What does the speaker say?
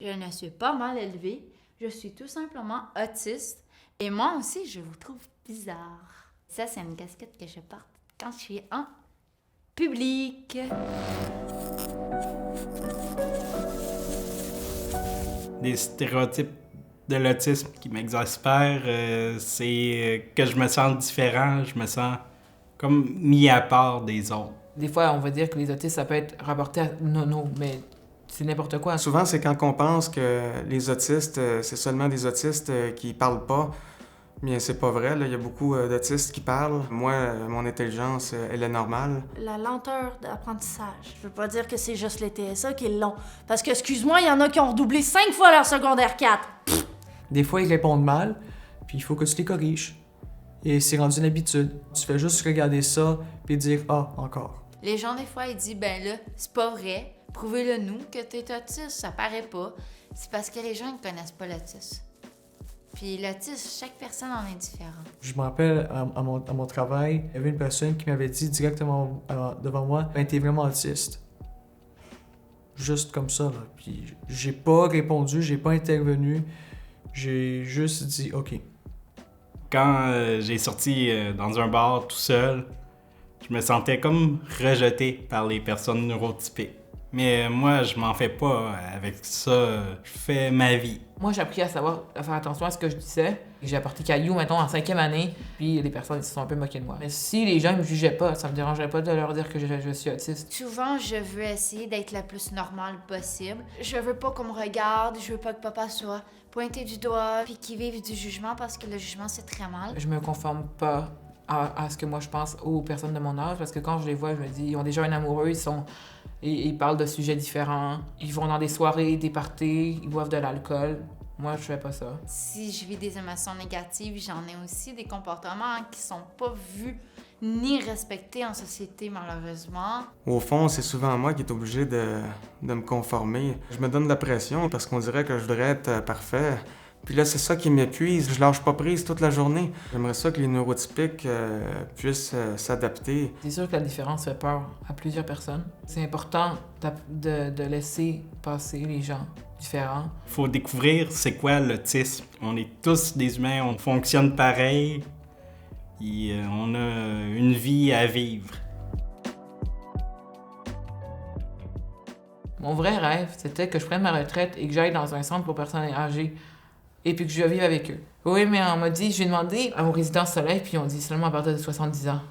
Je ne suis pas mal élevée, je suis tout simplement autiste et moi aussi je vous trouve bizarre. Ça, c'est une casquette que je porte quand je suis en public. Des stéréotypes de l'autisme qui m'exaspèrent, c'est que je me sens différent, je me sens comme mis à part des autres. Des fois, on va dire que les autistes, ça peut être rapporté à nono, mais c'est n'importe quoi. Souvent, c'est quand on pense que les autistes, c'est seulement des autistes qui parlent pas. Mais c'est pas vrai, là. Il y a beaucoup d'autistes qui parlent. Moi, mon intelligence, elle est normale. La lenteur d'apprentissage. Je veux pas dire que c'est juste les TSA qui l'ont. Parce que, excuse-moi, il y en a qui ont redoublé 5 fois leur secondaire 4. Des fois, ils répondent mal, puis il faut que tu les corriges. Et c'est rendu une habitude. Tu fais juste regarder ça, puis dire « Ah, encore ». Les gens, des fois, ils disent, ben là, c'est pas vrai, prouvez-le nous que t'es autiste, ça paraît pas. C'est parce que les gens ne connaissent pas l'autisme. Puis l'autisme, chaque personne en est différente. Je me rappelle, à mon travail, il y avait une personne qui m'avait dit directement devant moi « Ben, t'es vraiment autiste ». Juste comme ça, là. Puis j'ai pas répondu, j'ai pas intervenu, j'ai juste dit « OK ». Quand j'ai sorti dans un bar tout seul, je me sentais comme rejeté par les personnes neurotypiques. Mais moi, je m'en fais pas avec ça, je fais ma vie. Moi, j'ai appris à faire attention à ce que je disais. J'ai apporté Caillou, mettons, en 5e année, puis les personnes se sont un peu moquées de moi. Mais si les gens me jugeaient pas, ça me dérangerait pas de leur dire que je suis autiste. Souvent, je veux essayer d'être la plus normale possible. Je veux pas qu'on me regarde, je veux pas que papa soit pointé du doigt, puis qu'il vive du jugement, parce que le jugement, c'est très mal. Je me conforme pas à ce que moi je pense aux personnes de mon âge, parce que quand je les vois, je me dis, ils ont déjà un amoureux, ils parlent de sujets différents, ils vont dans des soirées, des parties, ils boivent de l'alcool. Moi, je fais pas ça. Si je vis des émotions négatives, j'en ai aussi des comportements qui sont pas vus ni respectés en société, malheureusement. Au fond, c'est souvent moi qui est obligé de me conformer. Je me donne de la pression parce qu'on dirait que je voudrais être parfait. Puis là, c'est ça qui m'épuise. Je lâche pas prise toute la journée. J'aimerais ça que les neurotypiques puissent s'adapter. C'est sûr que la différence fait peur à plusieurs personnes. C'est important de laisser passer les gens différents. Faut découvrir c'est quoi l'autisme. On est tous des humains, on fonctionne pareil. Et on a une vie à vivre. Mon vrai rêve, c'était que je prenne ma retraite et que j'aille dans un centre pour personnes âgées et puis que je vive avec eux. Oui, mais on m'a dit, j'ai demandé à mon résident Soleil, puis on dit seulement à partir de 70 ans.